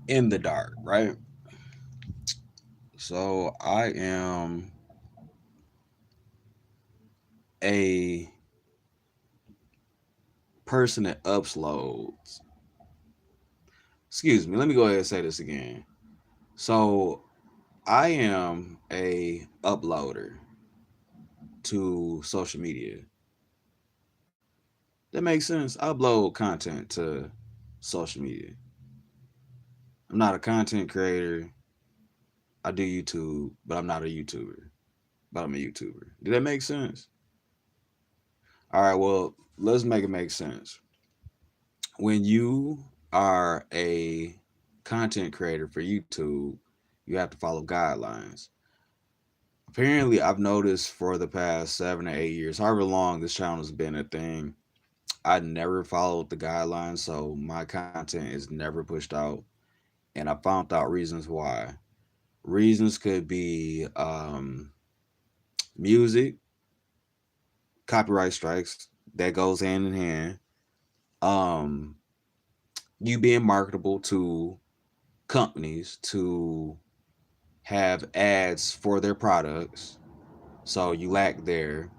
in the dark, right? So I am a person that uploads. Excuse me, let me go ahead and say this again. So I am a uploader to social media. That makes sense. I upload content to social media. I'm not a content creator. I do YouTube, but I'm not a YouTuber. But I'm a YouTuber. Did that make sense? All right, well, let's make it make sense. When you are a content creator for YouTube, you have to follow guidelines. Apparently, I've noticed for the past 7 or 8 years, however long this channel has been a thing, I never followed the guidelines, so my content is never pushed out. And I found out reasons why. Reasons could be music, copyright strikes, that goes hand in hand. Um, you being marketable to companies to have ads for their products, so you lack there.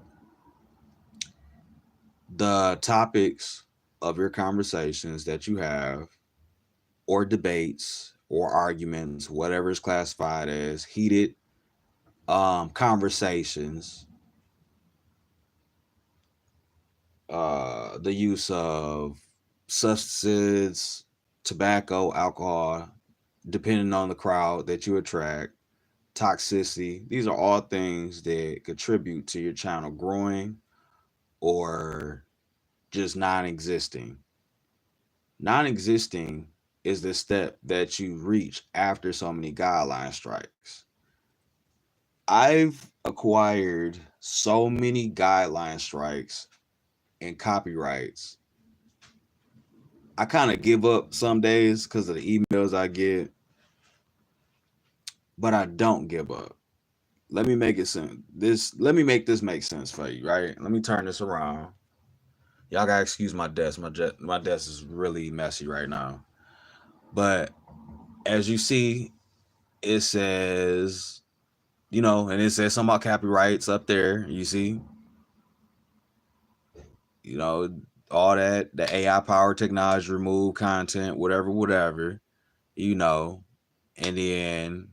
The topics of your conversations that you have, or debates, or arguments, whatever is classified as heated conversations, the use of substances, tobacco, alcohol, depending on the crowd that you attract, toxicity. These are all things that contribute to your channel growing or just non existing. Non existing is the step that you reach after so many guideline strikes. I've acquired so many guideline strikes and copyrights. I kind of give up some days because of the emails I get, but I don't give up. Let me make it sense. Let me make this make sense for you, right? Let me turn this around. Y'all gotta excuse my desk. My desk is really messy right now. But as you see, it says, and it says something about copyrights up there. You see, you know, all that, the AI powered technology, remove content, whatever, whatever, you know, and then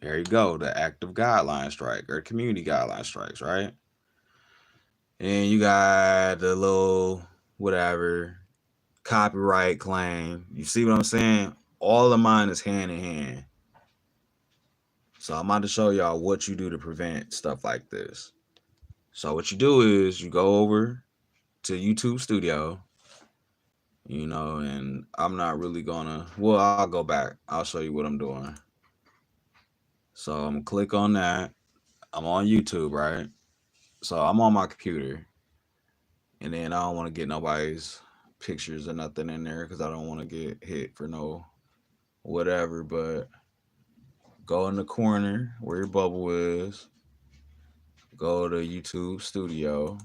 there you go, the active guideline strike or community guideline strikes, right? And you got the little whatever copyright claim. You see what I'm saying? All of mine is hand in hand. So I'm about to show y'all what you do to prevent stuff like this. So what you do is you go over to YouTube Studio, and I'm not really gonna. Well, I'll go back. I'll show you what I'm doing. So I'm gonna click on that. I'm on YouTube, right? So I'm on my computer, and then I don't want to get nobody's pictures or nothing in there because I don't want to get hit for no whatever. But go in the corner where your bubble is. Go to YouTube Studio.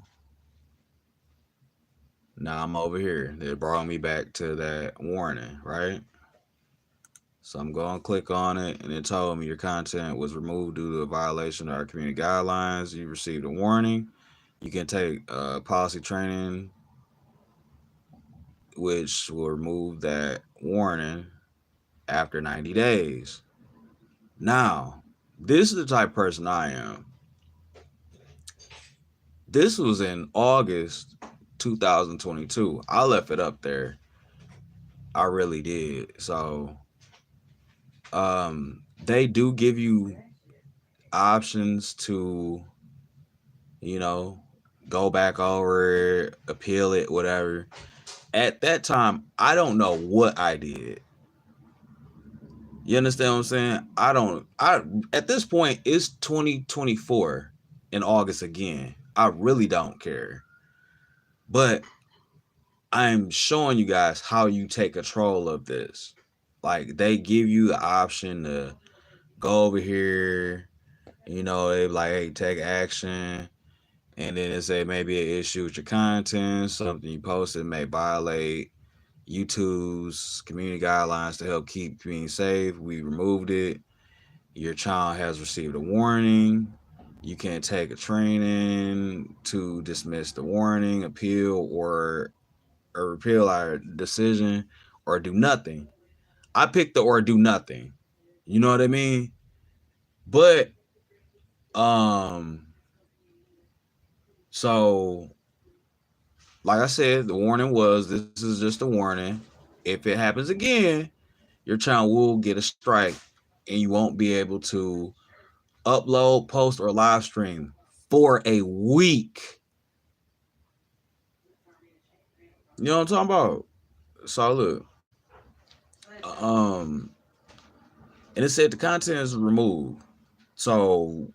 Now I'm over here. They brought me back to that warning, right? So I'm going to click on it, and it told me your content was removed due to a violation of our community guidelines. You received a warning. You can take policy training, which will remove that warning after 90 days. Now, this is the type of person I am. This was in August 2022. I left it up there. I really did. So, they do give you options to, you know, go back over it, appeal it, whatever. At that time, I don't know what I did. You understand what I'm saying? I at this point it's 2024 in August again. I really don't care. But I'm showing you guys how you take control of this. Like they give you the option to go over here, they like, hey, take action. And then it say maybe an issue with your content, something you posted may violate, YouTube's community guidelines to help keep community safe. We removed it. Your child has received a warning. You can't take a training to dismiss the warning, appeal, or repeal our decision, or do nothing. I picked the or do nothing. You know what I mean? But um, so like I said, the warning was this is just a warning. If it happens again, your channel will get a strike and you won't be able to upload, post, or live stream for a week. You know what I'm talking about? So look, um, and it said the content is removed. So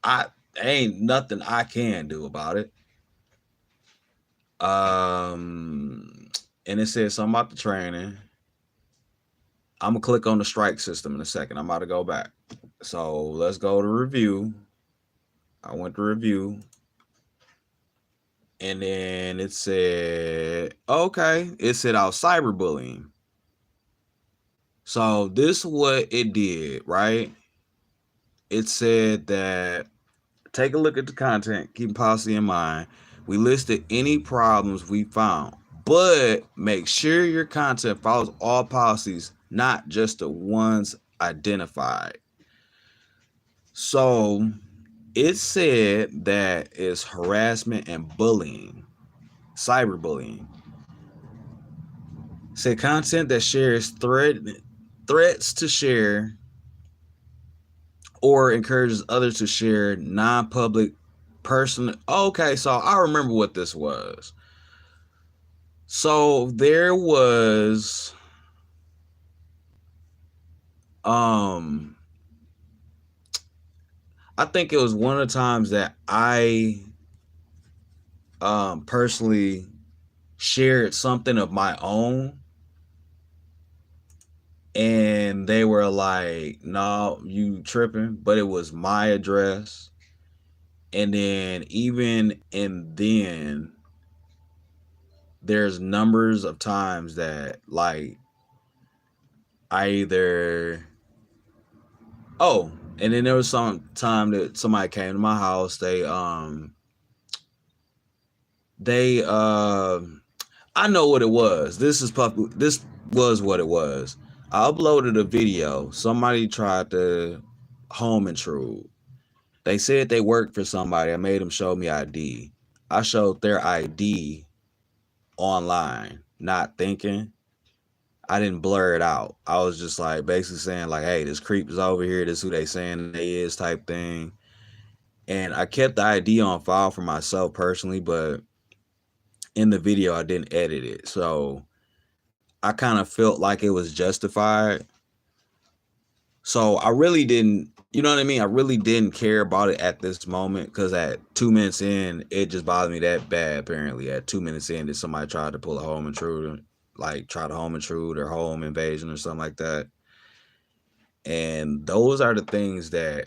I ain't nothing I can do about it. And it said something about the training. I'm gonna click on the strike system in a second. I'm about to go back. So let's go to review. I went to review, and then it said, okay, it said out cyberbullying. So this is what it did, right? It said that take a look at the content, keep policy in mind. We listed any problems we found, but make sure your content follows all policies, not just the ones identified. So it said that it's harassment and bullying, cyberbullying. Said content that shares threats to share or encourages others to share non-public personal. Okay, so I remember what this was. So there was um I think it was one of the times that I personally shared something of my own, and they were like, no, you tripping, but it was my address. And then even and then there's numbers of times that like I either oh, and then there was some time that somebody came to my house. They I know what it was. This was what it was. I uploaded a video. Somebody tried to home intrude. They said they worked for somebody. I made them show me ID. I showed their ID online, not thinking. I didn't blur it out. I was just like basically saying like, hey, this creep is over here. This is who they saying they is type thing. And I kept the ID on file for myself personally, but in the video I didn't edit it. So I kind of felt like it was justified. So I really didn't, you know what I mean? I really didn't care about it at this moment because at 2 minutes in, it just bothered me that bad. Apparently, at 2 minutes in, that somebody tried to pull a home intruder, like try to home intrude or home invasion or something like that. And those are the things that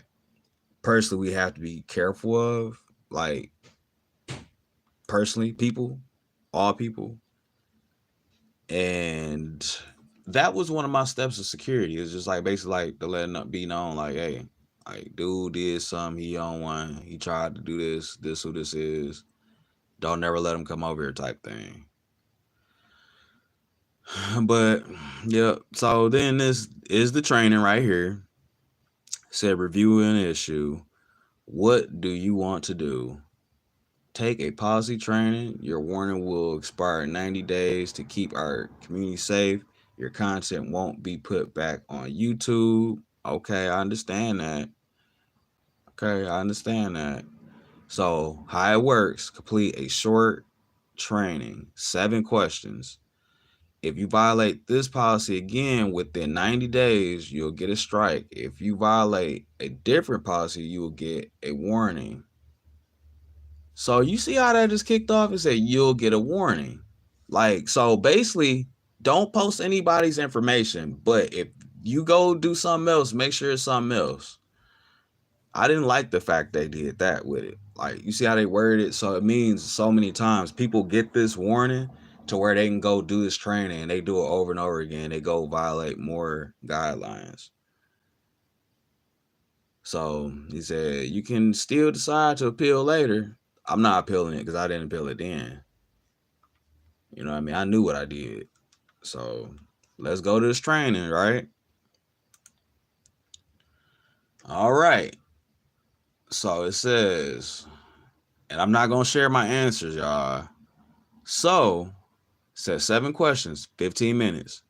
personally we have to be careful of. Like personally, people, all people, and that was one of my steps of security. It's just like basically like to letting up be known, like, hey, like dude did something, he on one, he tried to do this who this is. Don't never let him come over here type thing. But yeah, so then this is the training right here. Said review an issue. What do you want to do? Take a policy training. Your warning will expire in 90 days to keep our community safe. Your content won't be put back on YouTube. Okay, I understand that. Okay, I understand that. So, how it works, complete a short training, 7 questions. If you violate this policy again within 90 days, you'll get a strike. If you violate a different policy, you will get a warning. So you see how that just kicked off? It said you'll get a warning. Like, so basically, don't post anybody's information. But if you go do something else, make sure it's something else. I didn't like the fact they did that with it. Like, you see how they worded it? So it means so many times people get this warning. to where they can go do this training and they do it over and over again. They go violate more guidelines. So he said, you can still decide to appeal later. I'm not appealing it because I didn't appeal it then. You know what I mean? I knew what I did. So let's go to this training, right? All right. So it says, and I'm not going to share my answers, y'all. So it says 7 questions, 15 minutes.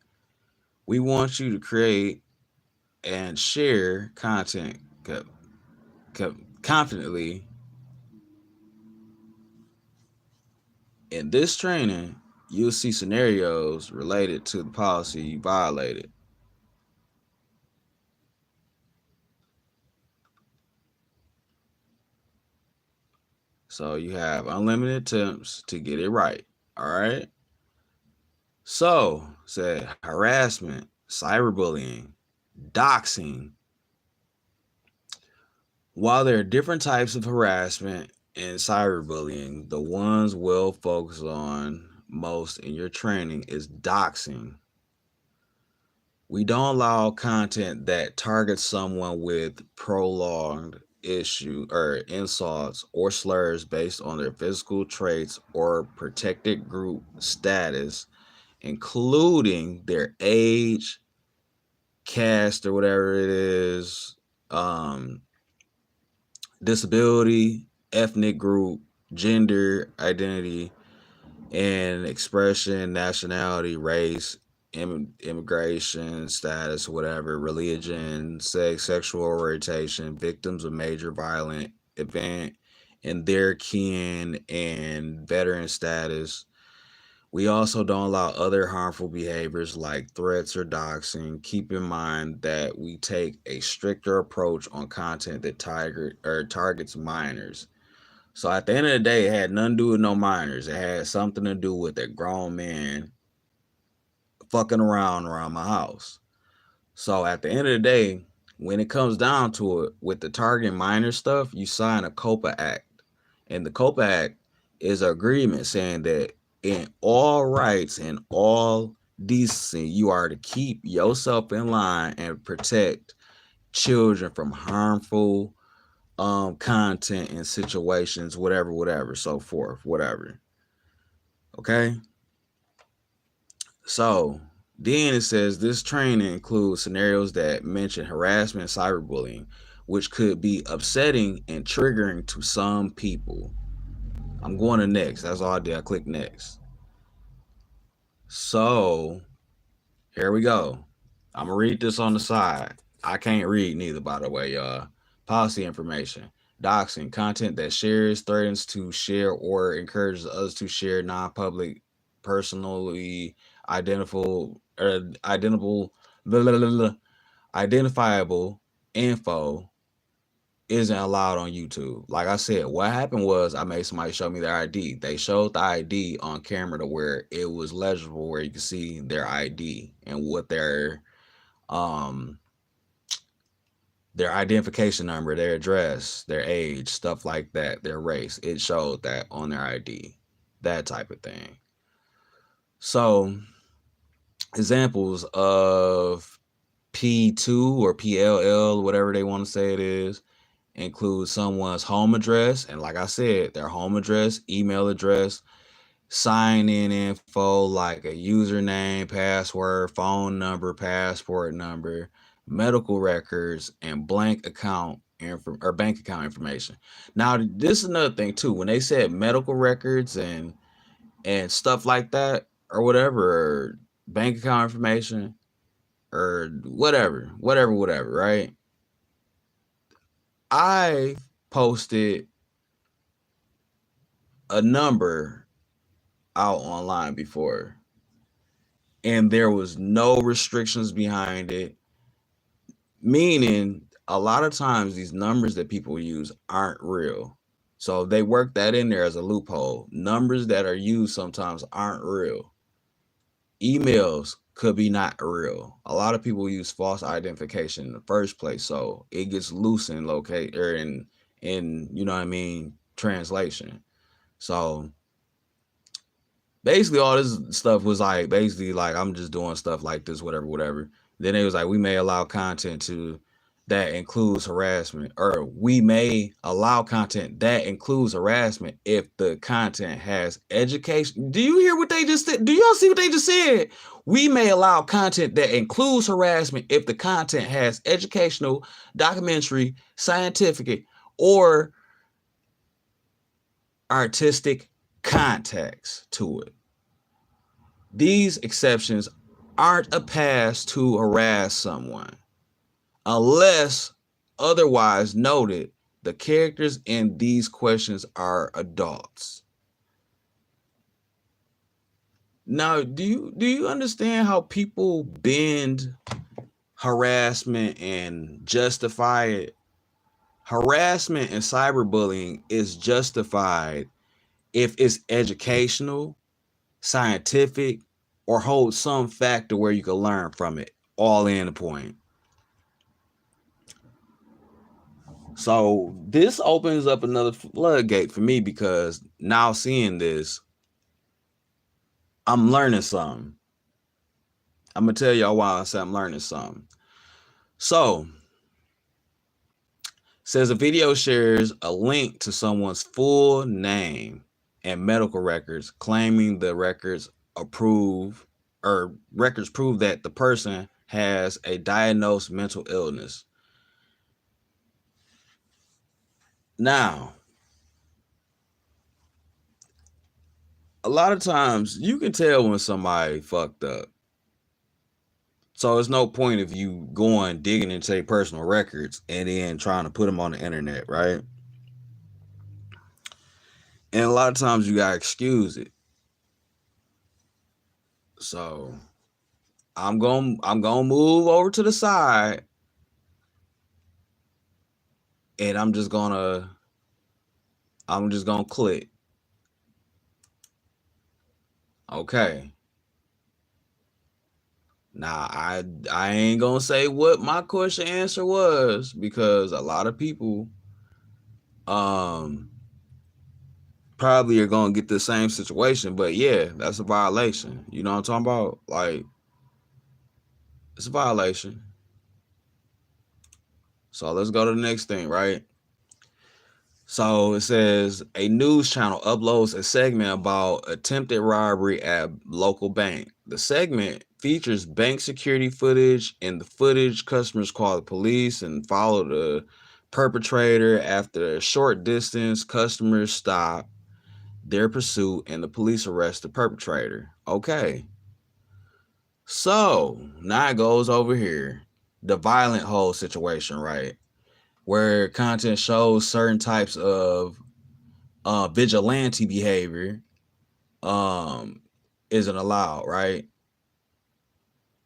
We want you to create and share content confidently. In this training, you'll see scenarios related to the policy you violated. So you have unlimited attempts to get it right. All right. So, said harassment, cyberbullying, doxing. While there are different types of harassment and cyberbullying, the ones we'll focus on most in your training is doxing. We don't allow content that targets someone with prolonged issue or insults or slurs based on their physical traits or protected group status, including their age, caste or whatever it is, um, disability, ethnic group, gender identity, and expression, nationality, race, immigration status, whatever, religion, sex, sexual orientation, victims of major violent event, and their kin and veteran status. We also don't allow other harmful behaviors like threats or doxing. Keep in mind that we take a stricter approach on content that targets minors. So at the end of the day, it had nothing to do with no minors. It had something to do with a grown man fucking around my house. So at the end of the day, when it comes down to it, with the target minor stuff, you sign a COPA Act. And the COPA Act is an agreement saying that in all rights and all decency, you are to keep yourself in line and protect children from harmful content and situations, whatever, so forth, whatever. Okay? So then it says this training includes scenarios that mention harassment and cyberbullying, which could be upsetting and triggering to some people. I'm going to next. That's all I did. I clicked next. So here we go. I'm going to read this on the side. I can't read neither, by the way, y'all. Policy information. Doxing, content that shares, threatens to share, or encourages others to share non-public, personally identifiable, blah, blah, blah, blah, identifiable info isn't allowed on YouTube. Like I said, what happened was I made somebody show me their ID. They showed the ID on camera to where it was legible, where you could see their ID and what um their identification number, their address, their age, stuff like that, their race. It showed that on their ID, that type of thing. So, examples of P2 or PLL, whatever they want to say it is, include someone's home address. And like I said, their home address, email address, sign in info like a username, password, phone number, passport number, medical records, and blank account or bank account information. Now, this is another thing too. When they said medical records and stuff like that or whatever, or bank account information or whatever, right? I posted a number out online before and there was no restrictions behind it, meaning a lot of times these numbers that people use aren't real. So they work that in there as a loophole. Numbers that are used sometimes aren't real. Emails could be not real. A lot of people use false identification in the first place, so it gets loose in locate or in you know what I mean, translation. So basically all this stuff was like basically like I'm just doing stuff like this, whatever, whatever. Then it was like we may allow content to that includes harassment, or we may allow content that includes harassment if the content has education. Do you hear what they just said? Do y'all see what they just said? We may allow content that includes harassment if the content has educational, documentary, scientific, or artistic context to it. These exceptions aren't a pass to harass someone. Unless otherwise noted, the characters in these questions are adults. Now, do you understand how people bend harassment and justify it? Harassment and cyberbullying is justified if it's educational, scientific, or holds some factor where you can learn from it. All in the point. So this opens up another floodgate for me because now seeing this, I'm learning something. I'm gonna tell y'all why I say I'm learning something. So, says a video shares a link to someone's full name and medical records, claiming the records prove that the person has a diagnosed mental illness. Now, a lot of times you can tell when somebody fucked up. So it's no point of you going digging into their personal records and then trying to put them on the internet, right? And a lot of times you gotta excuse it. So I'm gonna move over to the side and I'm just gonna click. Okay. Now I ain't gonna say what my question answer was because a lot of people probably are gonna get the same situation, but yeah, that's a violation. You know what I'm talking about? Like, it's a violation. So let's go to the next thing, right? So it says a news channel uploads a segment about attempted robbery at local bank. The segment features bank security footage. In the footage, customers call the police and follow the perpetrator. After a short distance, customers stop their pursuit and the police arrest the perpetrator. Okay. So now it goes over here. The violent whole situation, right? Where content shows certain types of vigilante behavior isn't allowed, right?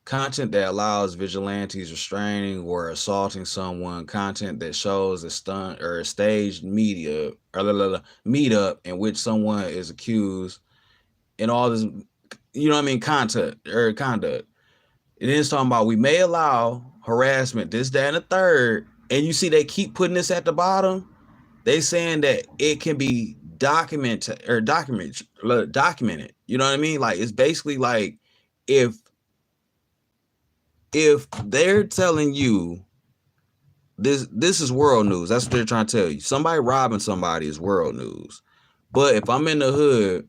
Content that allows vigilantes restraining or assaulting someone, content that shows a stunt or a staged media or meetup in which someone is accused, and all this, you know what I mean, conduct. It is talking about we may allow harassment, this, that, and the third, and you see they keep putting this at the bottom. They saying that it can be documented. You know what I mean? Like it's basically like if they're telling you this is world news. That's what they're trying to tell you. Somebody robbing somebody is world news. But if I'm in the hood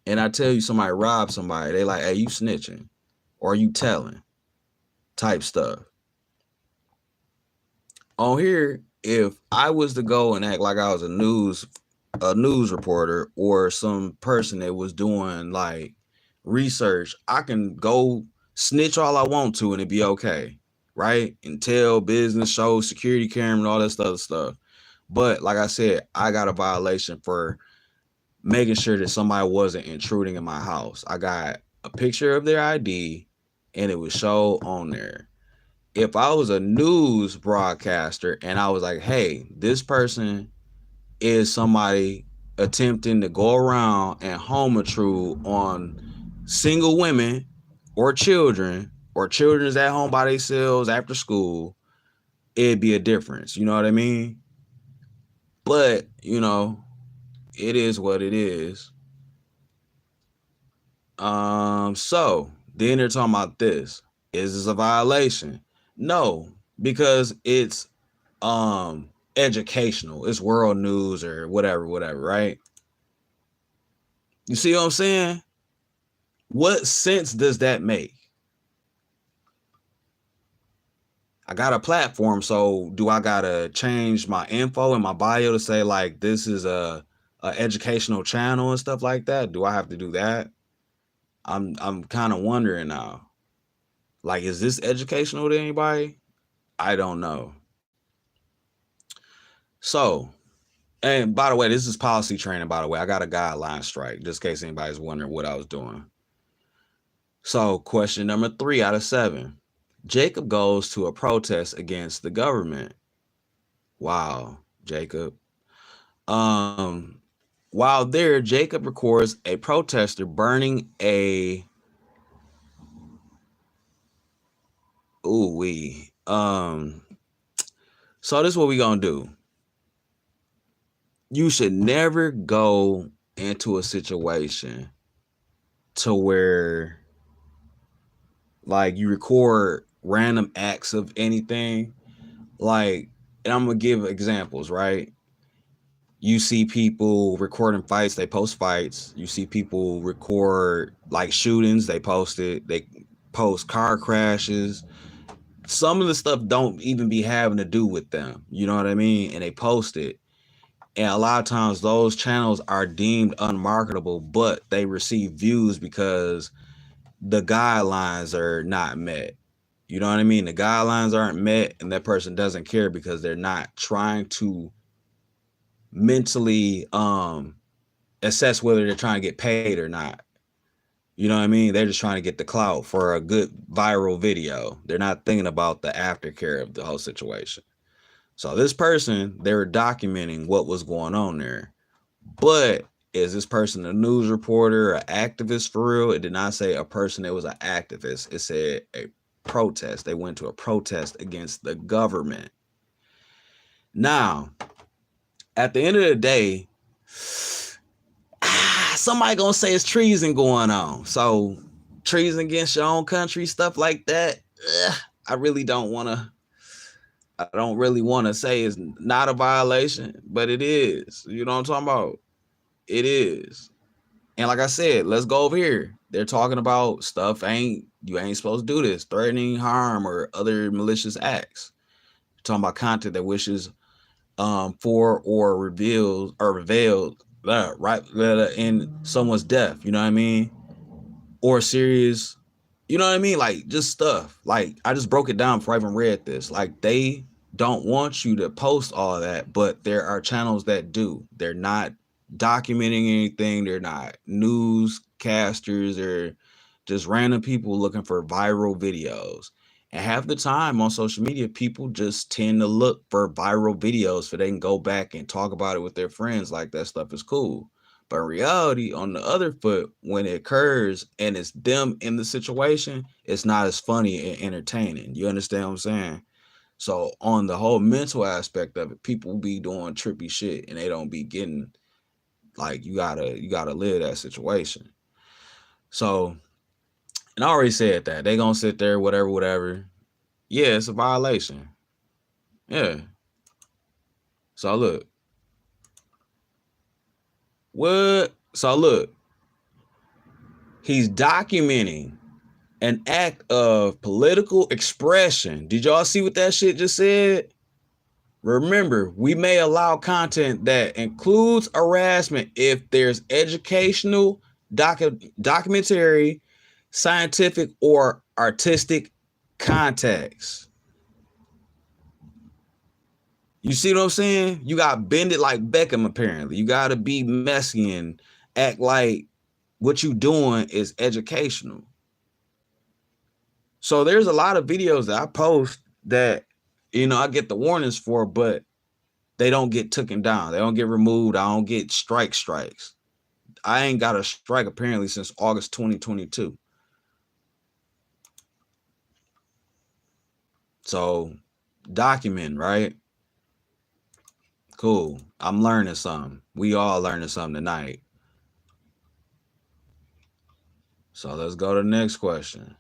and I tell you somebody robbed somebody, they like, hey, you snitching or you telling type stuff. On here, if I was to go and act like I was a news reporter or some person that was doing like research, I can go snitch all I want to and it'd be okay, right? And tell business, show security camera and all that other stuff. But like I said, I got a violation for making sure that somebody wasn't intruding in my house. I got a picture of their ID and it was show on there. If I was a news broadcaster and I was like, hey, this person is somebody attempting to go around and home intrude on single women or children's at home by themselves after school, it'd be a difference. You know what I mean? But, you know, it is what it is. So then they're talking about this. Is this a violation? No, because it's educational. It's world news or whatever, right? You see what I'm saying? What sense does that make? I got a platform, so do I gotta change my info in my bio to say like this is a educational channel and stuff like that? Do I have to do that? I'm kind of wondering now. Like, is this educational to anybody? I don't know. So, and by the way, this is policy training. By the way, I got a guideline strike, just in case anybody's wondering what I was doing. So, question number 3 out of 7. Jacob goes to a protest against the government. Wow, Jacob. Um, while there, Jacob records a protester burning a ooh wee. So this is what we gonna do. You should never go into a situation to where like you record random acts of anything. Like, and I'm gonna give examples, right? You see people recording fights, they post fights. You see people record like shootings, they post it. They post car crashes. Some of the stuff don't even be having to do with them. You know what I mean? And they post it. And a lot of times those channels are deemed unmarketable, but they receive views because the guidelines are not met. You know what I mean? The guidelines aren't met and that person doesn't care because they're not trying to mentally assess whether they're trying to get paid or not. You know what I mean? They're just trying to get the clout for a good viral video. They're not thinking about the aftercare of the whole situation. So this person, they were documenting what was going on there. But is this person a news reporter, an activist for real? It did not say a person that was an activist. It said a protest. They went to a protest against the government. Now, at the end of the day, somebody gonna say it's treason going on. So treason against your own country, stuff like that. I really don't want to. I don't really want to say it's not a violation, but it is. You know what I'm talking about? It is. And like I said, let's go over here. They're talking about stuff you ain't supposed to do this, threatening harm or other malicious acts. Talking about content that wishes for or reveals or veiled right in someone's death. You know what I mean? Or serious. You know what I mean? Like just stuff. Like I just broke it down before I even read this. Like they don't want you to post all that, but there are channels that do. They're not documenting anything. They're not newscasters or just random people looking for viral videos. And half the time on social media, people just tend to look for viral videos so they can go back and talk about it with their friends like that stuff is cool. But in reality, on the other foot, when it occurs and it's them in the situation, it's not as funny and entertaining. You understand what I'm saying? So on the whole mental aspect of it, people be doing trippy shit and they don't be getting like you gotta live that situation. So, and I already said that they gonna sit there, whatever. Yeah, it's a violation. Yeah. So look, what? So look, he's documenting an act of political expression. Did y'all see what that shit just said? Remember, we may allow content that includes harassment if there's educational, documentary, scientific, or artistic context. You see what I'm saying? You got bend it like Beckham, apparently. You got to be messy and act like what you doing is educational. So there's a lot of videos that I post that, I get the warnings for, but they don't get taken down. They don't get removed. I don't get strikes. I ain't got a strike apparently since August 2022. So document, right? Cool. I'm learning something. We all learning something tonight. So let's go to the next question.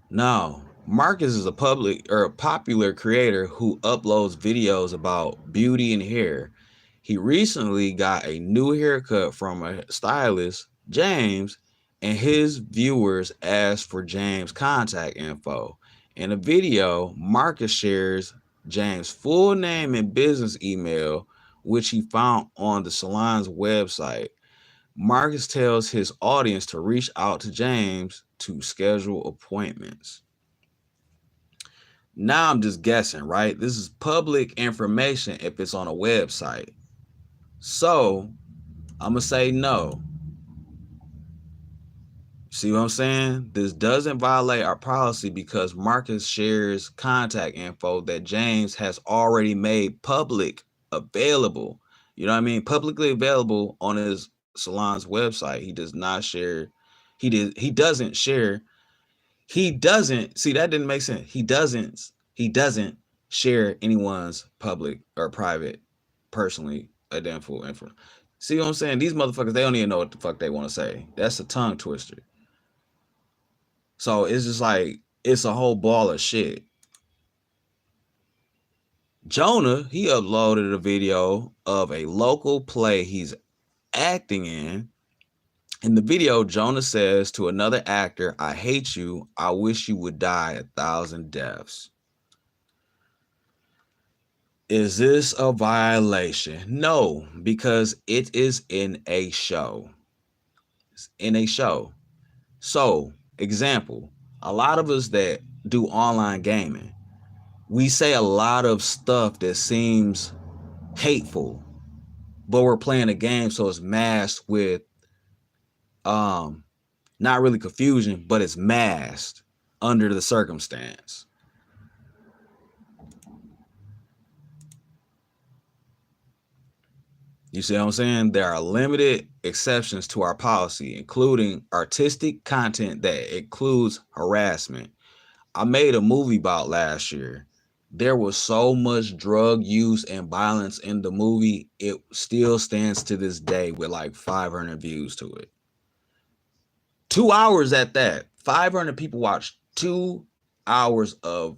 Now, Marcus is a public or a popular creator who uploads videos about beauty and hair. He recently got a new haircut from a stylist, James, and his viewers asked for James' contact info. In a video, Marcus shares James' full name and business email, which he found on the salon's website. Marcus tells his audience to reach out to James to schedule appointments. Now I'm just guessing, right? This is public information if it's on a website. So I'm going to say no. See what I'm saying? This doesn't violate our policy because Marcus shares contact info that James has already made public available. You know what I mean? Publicly available on his salon's website. He does not share. He doesn't share. He doesn't see that didn't make sense. He doesn't share anyone's public or private, personally identifiable info. See what I'm saying? These motherfuckers, they don't even know what the fuck they want to say. That's a tongue twister. So it's just like it's a whole ball of shit. Jonah, he uploaded a video of a local play he's acting in. In the video, Jonah says to another actor, "I hate you. I wish you would die 1,000 deaths." Is this a violation? No, because it is in a show. It's in a show. So, example, a lot of us that do online gaming, we say a lot of stuff that seems hateful, but we're playing a game, so it's masked with not really confusion, but it's masked under the circumstance. You see what I'm saying? There are limited exceptions to our policy, including artistic content that includes harassment. I made a movie about last year. There was so much drug use and violence in the movie, it still stands to this day with like 500 views to it. 2 hours at that. 500 people watched 2 hours of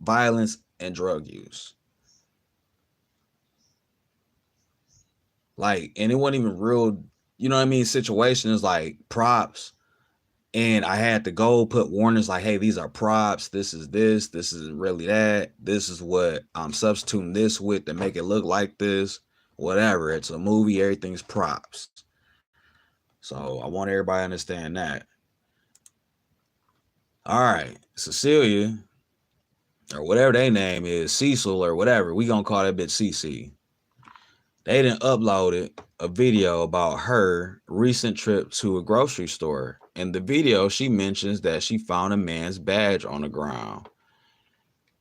violence and drug use. Like, and it wasn't even real, you know what I mean? Situations like props. And I had to go put warnings like, hey, these are props. This isn't really that. This is what I'm substituting this with to make it look like this. Whatever. It's a movie, everything's props. So I want everybody to understand that. All right. Cecilia, or whatever their name is, Cecil or whatever, we gonna call that bitch CC. They done uploaded a video about her recent trip to a grocery store. In the video, she mentions that she found a man's badge on the ground.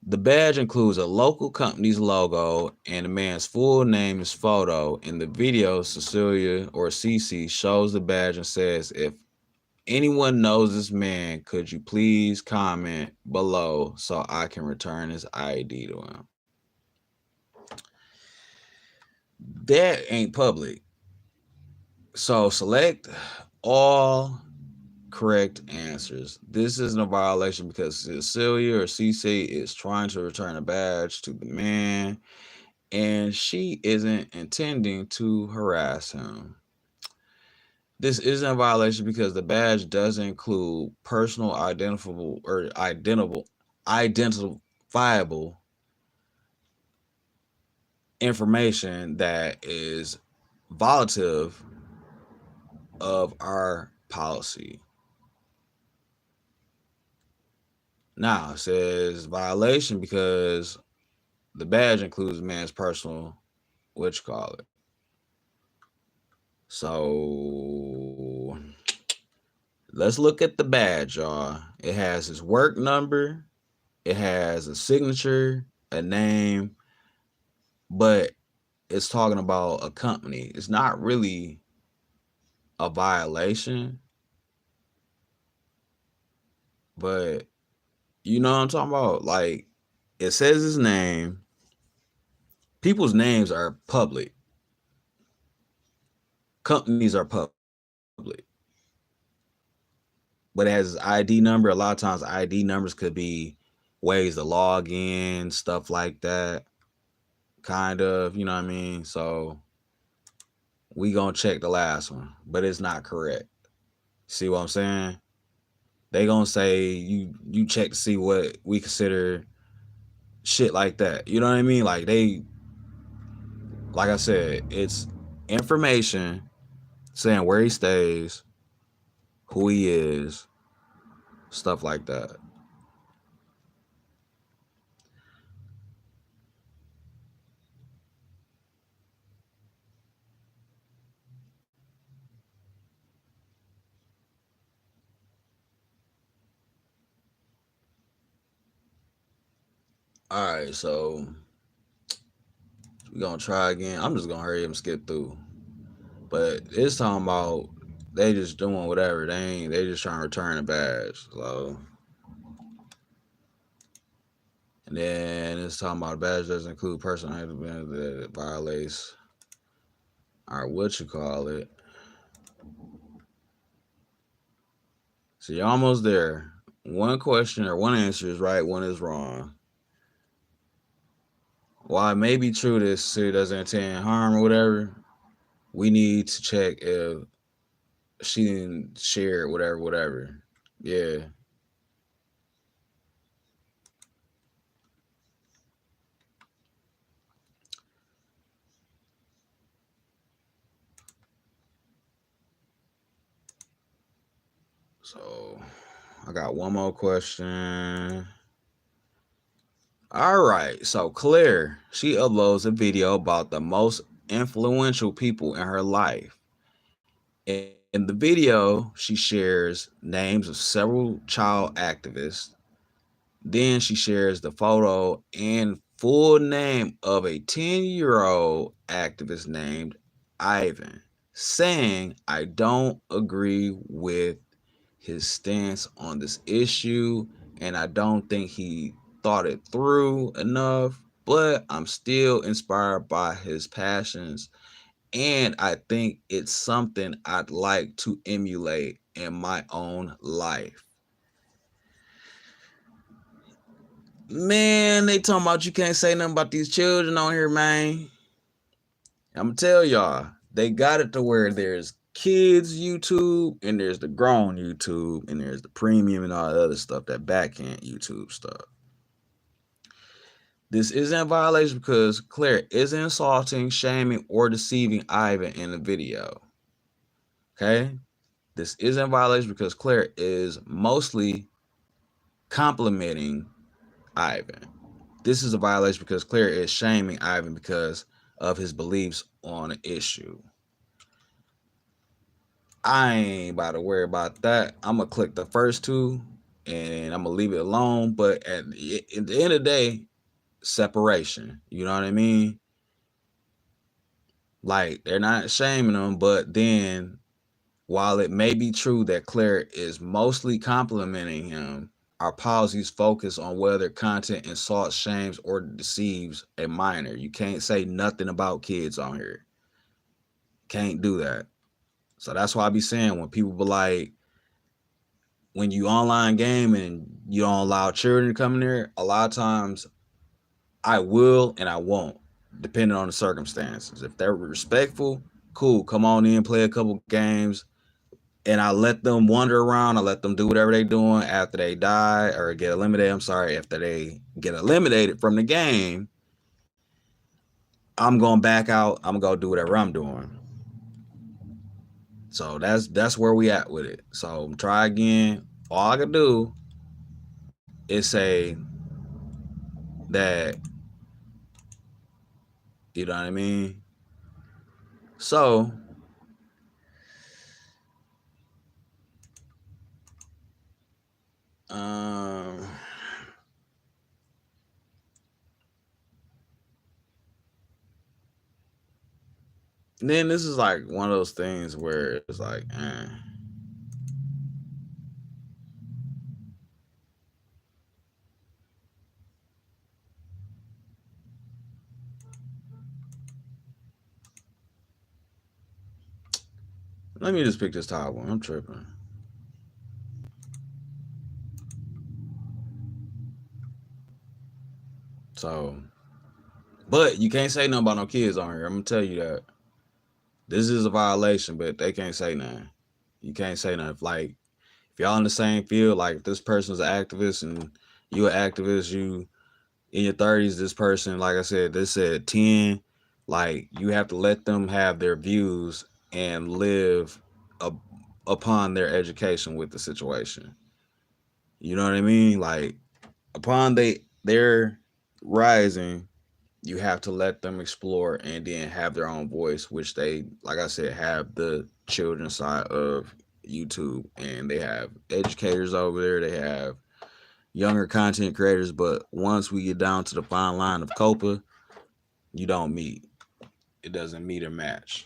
The badge includes a local company's logo and the man's full name and photo. In the video, Cecilia or Cece shows the badge and says, "If anyone knows this man, could you please comment below so I can return his ID to him?" That ain't public. So select all correct answers. This isn't a violation because Cecilia or CC is trying to return a badge to the man and she isn't intending to harass him. This isn't a violation because the badge doesn't include personal identifiable information that is violative of our policy. Now, it says violation because the badge includes man's personal, what you call it. So let's look at the badge, y'all. It has his work number, it has a signature, a name, but it's talking about a company. It's not really a violation, but you know what I'm talking about? Like, it says his name. People's names are public. Companies are public. but it has his ID number. A lot of times, ID numbers could be ways to log in, stuff like that. Kind of, you know what I mean? So we gonna check the last one, but it's not correct. See what I'm saying? They gonna say you check to see what we consider shit like that. You know what I mean? Like they, like I said, it's information saying where he stays, who he is, stuff like that. All right, so we gonna try again. I'm just gonna hurry up and skip through. But it's talking about they just doing whatever. They just trying to return a badge. So and then it's talking about a badge doesn't include personal items that violates or what you call it. So you're almost there. One question or one answer is right, one is wrong. While it may be true this Siri doesn't intend harm or whatever, we need to check if she didn't share it, whatever, whatever. Yeah. So I got one more question. All right. So Claire, she uploads a video about the most influential people in her life. In the video, she shares names of several child activists. Then she shares the photo and full name of a 10-year-old activist named Ivan, saying, I don't agree with his stance on this issue, and I don't think he thought it through enough, but I'm still inspired by his passions, and I think it's something I'd like to emulate in my own life. Man, they talking about you can't say nothing about these children on here, man. I'm gonna tell y'all, they got it to where there's kids YouTube and there's the grown YouTube and there's the premium and all the other stuff, that back end YouTube stuff. This isn't a violation because Claire isn't insulting, shaming, or deceiving Ivan in the video. Okay? This isn't a violation because Claire is mostly complimenting Ivan. This is a violation because Claire is shaming Ivan because of his beliefs on an issue. I ain't about to worry about that. I'm gonna click the first two and I'm gonna leave it alone. But at the end of the day, separation. You know what I mean? Like they're not shaming him, but then while it may be true that Claire is mostly complimenting him, our policies focus on whether content insults, shames, or deceives a minor. You can't say nothing about kids on here. Can't do that. So that's why I be saying when people be like, when you online game and you don't allow children to come in there, a lot of times I will and I won't, depending on the circumstances. If they're respectful, cool, come on in, play a couple games, and I let them wander around. I let them do whatever they're doing after they die or get eliminated. I'm sorry, after they get eliminated from the game, I'm going back out. I'm gonna go do whatever I'm doing. So that's where we at with it. So try again. All I can do is say that, you know what I mean. So um, then this is like one of those things where it's like, let me just pick this top one. I'm tripping. So, but you can't say nothing about no kids on here. I'm gonna tell you that this is a violation, but they can't say nothing. You can't say nothing. If y'all in the same field, like this person's an activist and you an activist, you in your 30s, this person, like I said, they said 10, like you have to let them have their views and live upon their education with the situation. You know what I mean? Like upon their rising, you have to let them explore and then have their own voice, which they, like I said, have the children's side of YouTube, and they have educators over there, they have younger content creators, but once we get down to the fine line of COPA, you don't meet. It doesn't meet or match.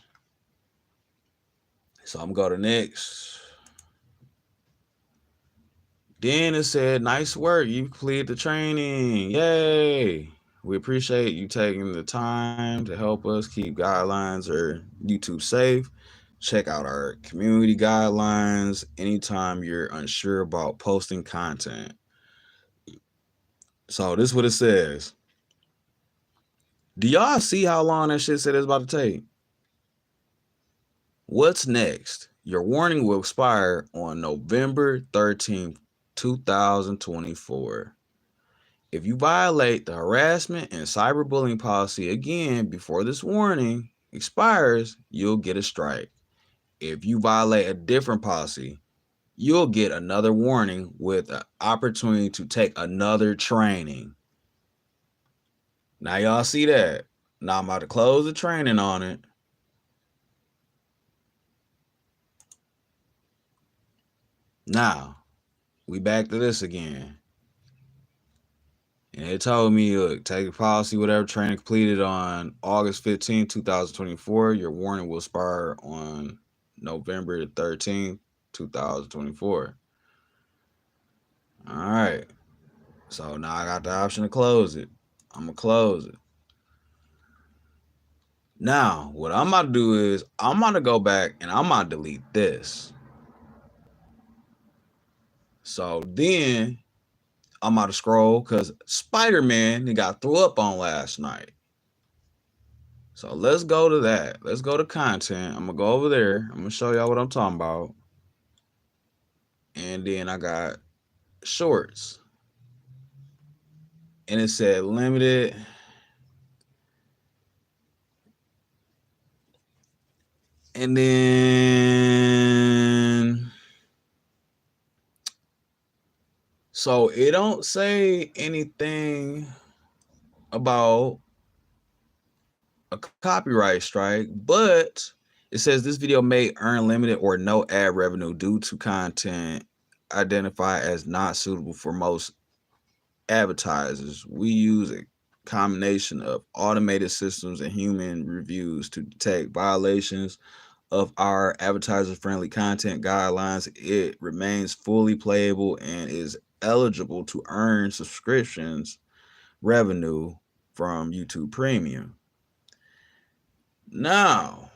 So I'm going to go to next. Then it said, nice work. You completed the training. Yay. We appreciate you taking the time to help us keep guidelines or YouTube safe. Check out our community guidelines anytime you're unsure about posting content. So this is what it says. Do y'all see how long that shit said it's about to take? What's next? Your warning will expire on November 13th, 2024. If you violate the harassment and cyberbullying policy again before this warning expires, you'll get a strike. If you violate a different policy, you'll get another warning with an opportunity to take another training. Now y'all see that? Now I'm about to close the training on it. Now, we back to this again. And it told me, look, take a policy, whatever, training completed on August 15th, 2024. Your warning will expire on November 13th, 2024. All right. So now I got the option to close it. I'm going to close it. Now, what I'm about to do is I'm going to go back and I'm going to delete this. So then I'm about to scroll because Spider-Man got threw up on last night. So let's go to that. Let's go to content. I'm going to go over there. I'm going to show y'all what I'm talking about. And then I got shorts. And it said limited. And then, so it don't say anything about a copyright strike, but it says this video may earn limited or no ad revenue due to content identified as not suitable for most advertisers. We use a combination of automated systems and human reviews to detect violations of our advertiser-friendly content guidelines. It remains fully playable and is eligible to earn subscriptions revenue from YouTube Premium. Now,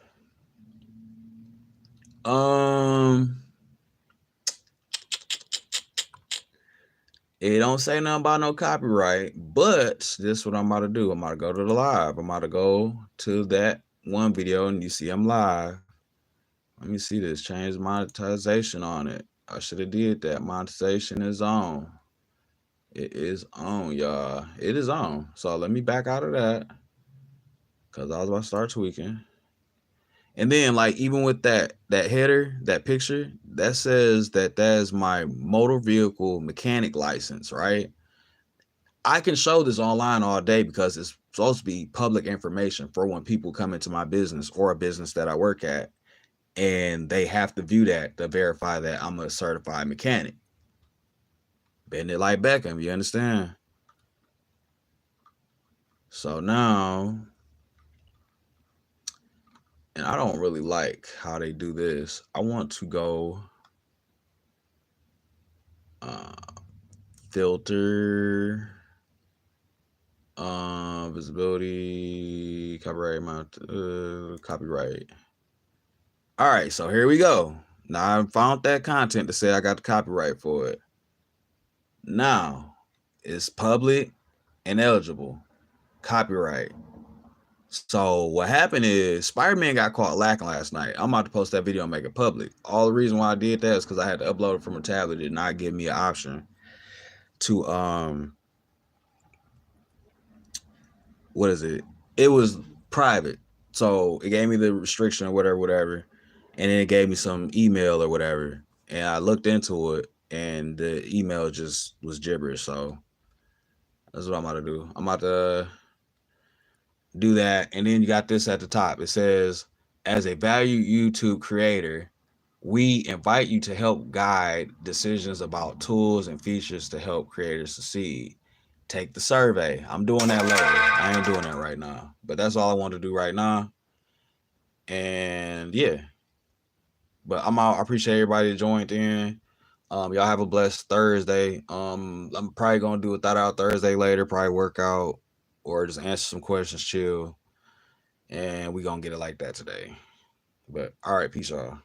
it don't say nothing about no copyright, but this is what I'm about to do. I'm about to go to the live. I'm about to go to that one video, and you see I'm live. Let me see this. Change monetization on it. I should have did that. Monetization is on. It is on, y'all. It is on. So let me back out of that because I was about to start tweaking. And then, like, even with that header, that picture, that says that is my motor vehicle mechanic license, right? I can show this online all day because it's supposed to be public information for when people come into my business or a business that I work at, and they have to view that to verify that I'm a certified mechanic. Bend it like Beckham, you understand? So now, and I don't really like how they do this. I want to go filter, visibility, copyright amount, copyright. All right, so here we go. Now I found that content to say I got the copyright for it. Now it's public and eligible. copyright. So what happened is Spider-Man got caught lacking last night. I'm about to post that video and make it public. All the reason why I did that is because I had to upload it from a tablet. It did not give me an option to what is it? It was private. So it gave me the restriction or whatever. And then it gave me some email or whatever. And I looked into it and the email just was gibberish. So that's what I'm about to do. I'm about to do that. And then you got this at the top. It says, as a value YouTube creator, we invite you to help guide decisions about tools and features to help creators succeed. Take the survey. I'm doing that later. I ain't doing that right now. But that's all I want to do right now. And yeah. But I'm out. I appreciate everybody that joined in. Y'all have a blessed Thursday. I'm probably gonna do a thought out Thursday later, probably work out or just answer some questions, chill. And we gonna get it like that today. But all right, peace y'all.